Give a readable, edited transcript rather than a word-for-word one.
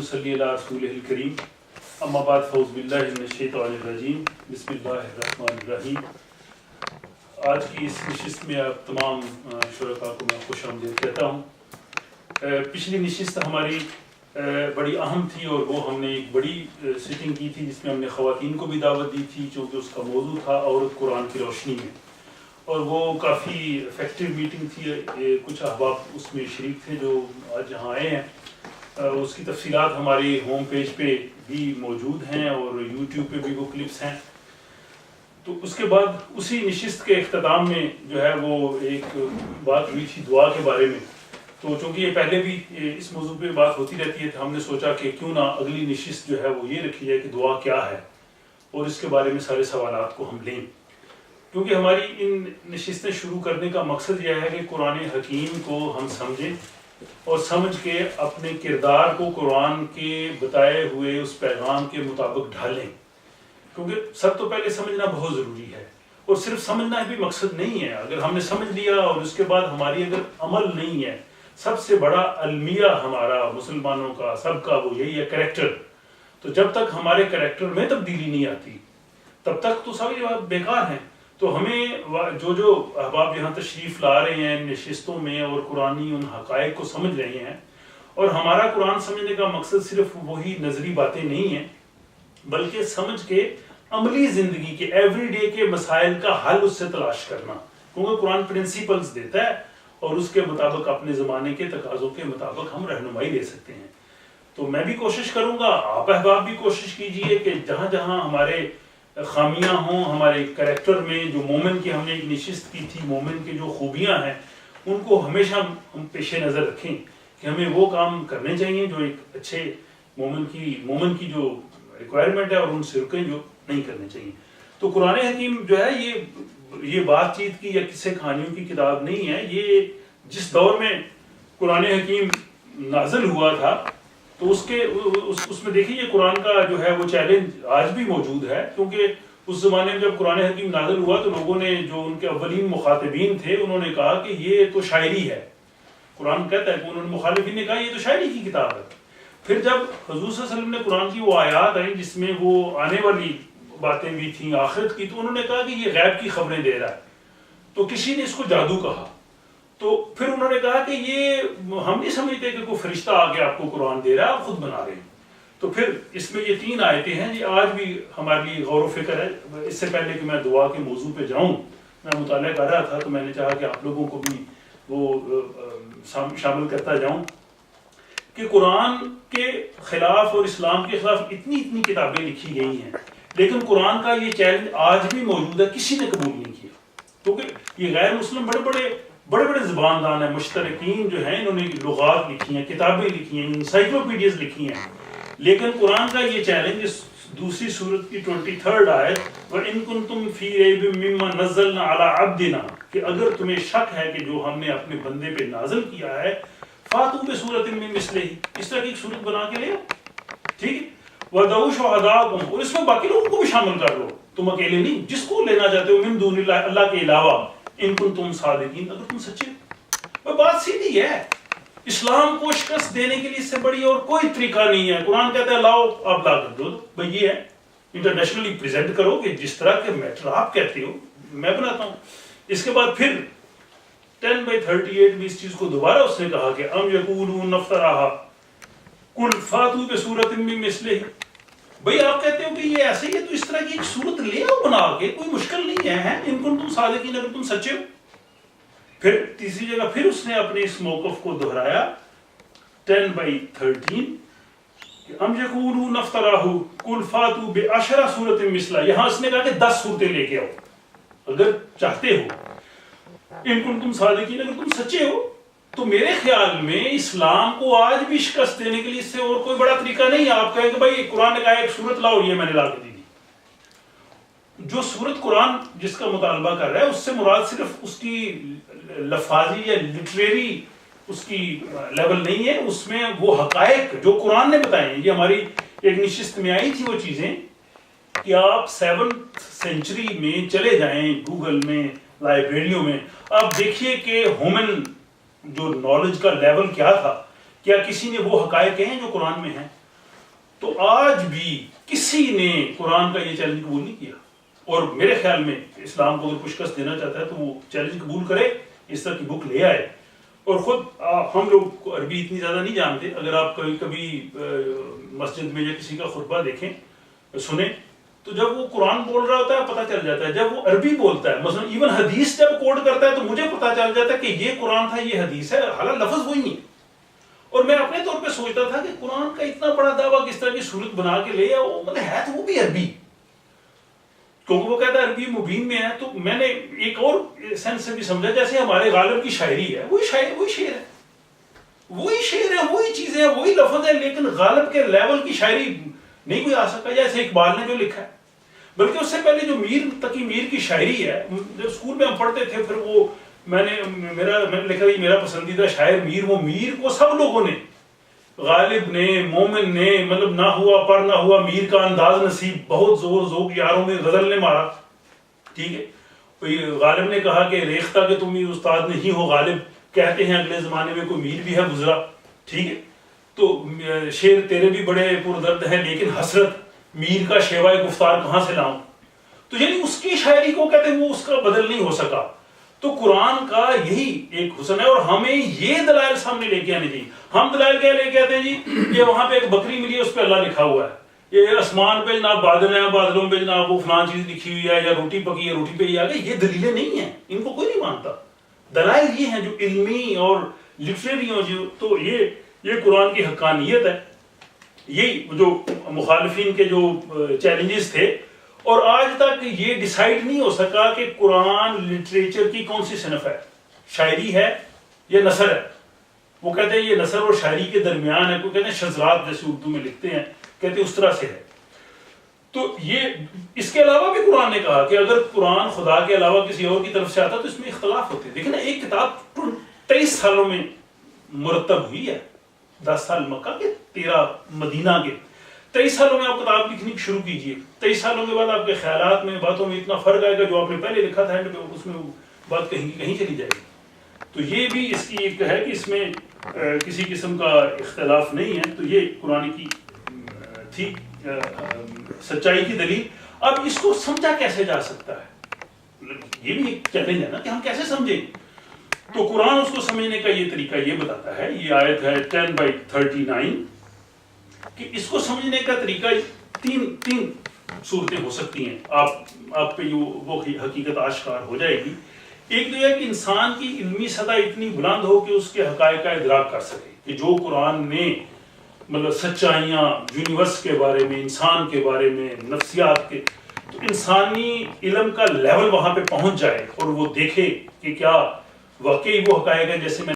नसल्ली अला रसूलिहिल करीम अम्मा बाद फ़ौज़ बिल्लाहि मिनश्शैतानिर रजीम बिस्मिल्लाहिर्रहमानिर्रहीम। आज की इस नशिस्त में आप तमाम शुरका को मैं खुशामदीद कहता हूँ। पिछली नशिस्त हमारी बड़ी अहम थी और वो हमने एक बड़ी सिटिंग की थी जिसमें हमने ख़वातीन को भी दावत दी थी, चूँकि उसका मौजू था औरत कुरान की रोशनी में, और वो काफ़ी इफेक्टिव मीटिंग थी। कुछ अहबाब उसमें शरीक थे जो आज यहाँ आए हैं। उसकी तफसीलात हमारे होम पेज पे भी मौजूद हैं और यूट्यूब पे भी वो क्लिप्स हैं। तो उसके बाद उसी नशिस्त के इख्तिताम में जो है वो एक बात हुई थी दुआ के बारे में। तो चूँकि ये पहले भी इस मौजू पे बात होती रहती है, तो हमने सोचा कि क्यों ना अगली नशिस्त जो है वो ये रखी जाए कि दुआ क्या है और इसके बारे में सारे सवालात को हम लें। क्योंकि हमारी इन नशिस्तें शुरू करने का मकसद यह है कि कुरान हकीम को हम समझें और समझ के अपने किरदार को कुरान के बताए हुए उस पैगाम के मुताबिक ढालें। क्योंकि सब तो पहले समझना बहुत ज़रूरी है, और सिर्फ समझना भी मकसद नहीं है। अगर हमने समझ लिया और उसके बाद हमारी अगर अमल नहीं है, सबसे बड़ा अलमिया हमारा मुसलमानों का सबका वो यही है, करैक्टर। तो जब तक हमारे करैक्टर में तब्दीली नहीं आती तब तक तो सारी बात बेकार हैं। तो हमें जो अहबाब यहाँ तशरीफ़ ला रहे हैं नशिस्तों में और कुरानी उन हक़ाइक़ को समझ रहे हैं, और हमारा कुरान समझने का मकसद सिर्फ वही नजरी बातें नहीं है, बल्कि समझ के अमली ज़िंदगी के एवरीडे के मसाइल का हल उससे तलाश करना। क्योंकि कुरान प्रिंसिपल्स देता है और उसके मुताबिक अपने ज़माने के तकाज़ों के मुताबिक हम रहनुमाई दे सकते हैं। तो मैं भी कोशिश करूँगा, आप अहबाब भी कोशिश कीजिए कि जहाँ जहाँ हमारे खामियां हों हमारे करैक्टर में, जो मोमिन की हमने एक नशिस्त की थी, मोमिन की जो खूबियां हैं उनको हमेशा हम पेश नज़र रखें कि हमें वो काम करने चाहिए जो एक अच्छे मोमिन की जो रिक्वायरमेंट है, और उनसे रुकें जो नहीं करने चाहिए। तो कुरान हकीम जो है ये बातचीत की या किस्से कहानियों की किताब नहीं है। ये जिस दौर में कुरान हकीम नाज़िल हुआ था तो उसमें देखिए ये कुरान का जो है वो चैलेंज आज भी मौजूद है। क्योंकि उस ज़माने में जब कुरान हकीम नाज़िल हुआ तो लोगों ने, जो उनके अव्वलीन मुखातिबीन थे, उन्होंने कहा कि ये तो शायरी है। कुरान कहता है कि उन्होंने मुखालिफिन ने कहा ये तो शायरी की किताब है। फिर जब हुज़ूर सल्लल्लाहु अलैहि वसल्लम ने कुरान की वो आयात आई जिसमें वो आने वाली बातें भी थी आखिरत की, तो उन्होंने कहा कि ये गैब की खबरें दे रहा है। तो किसी ने इसको जादू कहा। तो फिर उन्होंने कहा कि ये हम नहीं समझते कि कोई फरिश्ता आके आपको कुरान दे रहा है, आप खुद बना रहे हैं। तो फिर इसमें ये 3 आयतें हैं, ये आज भी हमारे लिए गौर व फिक्र है। इससे पहले कि मैं दुआ के मौजू पे जाऊं, मैं मुताला कर रहा था तो मैंने चाहा कि आप लोगों को भी वो शामिल करता जाऊं कि कुरान के खिलाफ और इस्लाम के खिलाफ इतनी किताबें लिखी गई हैं, लेकिन कुरान का ये चैलेंज आज भी मौजूद है, किसी ने कबूल नहीं किया। क्योंकि ये गैर मुस्लिम बड़े ज़बानदान हैं, मुश्तरकीन जो हैं, इन्होंने लुगात लिखी हैं, किताबें लिखी हैं, इंसाइक्लोपीडियाज लिखी हैं, लेकिन कुरान का ये चैलेंज इस दूसरी सूरत की 23rd आयत व इन कुंतुम फी रैबिम मिम्मा नज़्ज़लना अला अब्दिना, कि अगर तुम्हें शक है कि जो हमने अपने बंदे पे नाज़िल किया है, फातू बिसूरतिन मिन मिस्लिही, इस तरह की एक सूरत बना के ले आओ, ठीक है। वदऊ शुहदाकुम, और इसमें बाकी लोगों को भी शामिल कर लो, तुम अकेले नहीं, जिसको लेना चाहते हो, मिन दूनिल्लाह, अल्लाह के अलावा, इन कुंतुम सादिकीन, अगर तुम सच्चे हो। बात सीधी है, इस्लाम को शिकस्त देने के लिए इससे बड़ी और कोई तरीका नहीं है। कुरान कहता है लाओ, आप ला कर दो भाई, ये है, इंटरनेशनली प्रेजेंट करो कि जिस तरह के मैटर आप कहते हो मैं बनाता हूँ। इसके बाद फिर 10/38 में इस चीज को दोबारा उसने कहा कि अम यकूलून नफ्तराहा कुल फातू बिसूरतिन मिन मिस्लिही, भाई आप कहते हो कि ये ऐसे ही है, तो इस तरह की एक सूरत ले आओ बना के, कोई मुश्किल नहीं है, इन कुंतुम सादिकीन, अगर तुम सच्चे हो। फिर तीसरी जगह फिर उसने अपने इस मौक़िफ़ को दोहराया 10/13 कि अम यकूलून नफ्तराहु कुल फातू बिअशरा सूरतिन मिस्ला, यहां उसने कहा कि 10 सूरतें लेके आओ अगर चाहते हो, इन कुंतुम सादिकीन, अगर तुम सच्चे हो। तो मेरे ख्याल में इस्लाम को आज भी शिकस्त देने के लिए इससे और कोई बड़ा तरीका नहीं है। आप कहें कि भाई कुरान ने कहा एक सूरत लाओ, ये मैंने ला के दी। जो सूरत कुरान जिसका मुतालबा कर रहा है उससे मुराद सिर्फ उसकी लफाजी या लिटरेरी उसकी लेवल नहीं है, उसमें वो हकायक जो कुरान ने बताए हैं। ये हमारी एक नशिस्त में आई थी वो चीजें कि आप 7th सेंचुरी में चले जाएं, गूगल में, लाइब्रेरियों में, आप देखिए कि ह्यूमन जो नॉलेज का लेवल क्या था, क्या किसी ने वो हकायक हैं जो कुरान में हैं? تو آج بھی کسی نے قرآن کا یہ چیلنج قبول نہیں کیا، اور میرے خیال میں اسلام کو اگر شکست دینا چاہتا ہے تو وہ چیلنج قبول کرے، اس طرح کی بک لے آئے. اور خود ہم لوگ عربی اتنی زیادہ نہیں جانتے، اگر آپ کبھی مسجد میں یا کسی کا خطبہ دیکھیں سنیں تو جب وہ قرآن بول رہا ہوتا ہے پتہ چل جاتا ہے، جب وہ عربی بولتا ہے مثلا ایون حدیث جب کوٹ کرتا ہے تو مجھے پتہ چل جاتا ہے کہ یہ قرآن تھا یہ حدیث ہے، حالانکہ لفظ وہی نہیں. اور میں اپنے طور پہ سوچتا تھا کہ قرآن کا اتنا بڑا دعویٰ کس طرح کی صورت بنا کے لے آیا، مطلب ہے تو وہ بھی عربی، کیونکہ وہ کہتا ہے عربی مبین میں ہے. تو میں نے ایک اور سینس سے بھی سمجھا جیسے ہمارے غالب کی شاعری ہے، وہی شعر ہے، وہی شعر ہے، وہی چیزیں ہیں، وہی لفظ ہے، لیکن غالب کے لیول کی شاعری نہیں کوئی آ سکا جیسے اقبال نے جو لکھا ہے. بلکہ اس سے پہلے جو میر تقی میر کی شاعری ہے، جب اسکول میں ہم پڑھتے تھے پھر وہ میں نے لکھا کہ میرا پسندیدہ شاعر میر، وہ میر کو سب لوگوں نے، غالب نے، مومن نے، مطلب نہ ہوا پر نہ ہوا میر کا انداز نصیب، بہت زور ذوق یاروں میں غزل نے مارا. ٹھیک ہے، غالب نے کہا کہ ریختہ کہ تم ہی استاد نہیں ہو غالب، کہتے ہیں اگلے زمانے میں کوئی میر بھی ہے گزرا. ٹھیک ہے، تو شعر تیرے بھی بڑے پردرد ہیں لیکن حسرت میر کا شیوائے گفتار کہاں سے لاؤں. تو یعنی اس کی شاعری کو کہتے ہیں وہ اس کا بدل نہیں ہو سکا. تو قرآن کا یہی ایک حسن ہے، اور ہمیں یہ دلائل سامنے لے کے آنے چاہیے. ہم دلائل کیا لے کے آتے ہیں جی، یہ وہاں پہ ایک بکری ملی ہے اس پہ اللہ لکھا ہوا ہے، یہ آسمان پہ جناب بادل ہیں، بادلوں پہ جناب وہ فلان چیز لکھی ہوئی ہے، یا روٹی پکی ہے روٹی پہ یہ آ گئی. یہ دلیلیں نہیں ہیں، ان کو کوئی نہیں مانتا. دلائل یہ ہیں جو علمی اور لٹریری ہوں جو، تو یہ قرآن کی حقانیت ہے. یہی جو مخالفین کے جو چیلنجز تھے، اور آج تک یہ ڈیسائیڈ نہیں ہو سکا کہ قرآن لٹریچر کی کون سی صنف ہے، شاعری ہے یا نثر ہے. وہ کہتے ہیں یہ نثر اور شاعری کے درمیان ہے، کوئی کہتے ہیں شذرات جیسے اردو میں لکھتے ہیں، کہتے ہیں اس طرح سے ہے. تو یہ اس کے علاوہ بھی قرآن نے کہا کہ اگر قرآن خدا کے علاوہ کسی اور کی طرف سے آتا تو اس میں اختلاف ہوتے. دیکھیں نا، ایک کتاب 23 سالوں میں مرتب ہوئی ہے، 10 سال مکہ کے، 13 مدینہ کے. 23 سالوں میں آپ کتاب لکھنی شروع کیجئے. 23 سالوں کے بعد آپ کے خیالات میں، باتوں میں اتنا فرق آئے گا، جو آپ نے پہلے لکھا تھا اینڈ پہ اس میں بات کہیں کی کہیں چلی جائے گی. تو یہ بھی اس کی ایک ہے کہ اس میں کسی قسم کا اختلاف نہیں ہے. تو یہ قرآن کی تھی سچائی کی دلیل. اب اس کو سمجھا کیسے جا سکتا ہے، یہ بھی ایک چیلنج ہے نا کہ ہم کیسے سمجھیں. تو قرآن اس کو سمجھنے کا یہ طریقہ یہ بتاتا ہے. یہ آیت ہے 10/39 کہ اس کو سمجھنے کا طریقہ تین صورتیں ہو سکتی ہیں. آپ پہ وہ حقیقت آشکار ہو جائے گی. ایک تو یہ کہ انسان کی علمی سطح اتنی بلند ہو کہ اس کے حقائق کا ادراک کر سکے کہ جو قرآن نے مطلب سچائیاں یونیورس کے بارے میں، انسان کے بارے میں، نفسیات کے، تو انسانی علم کا لیول وہاں پہ پہنچ جائے اور وہ دیکھے کہ کیا واقعی وہ حقائق ہے جیسے میں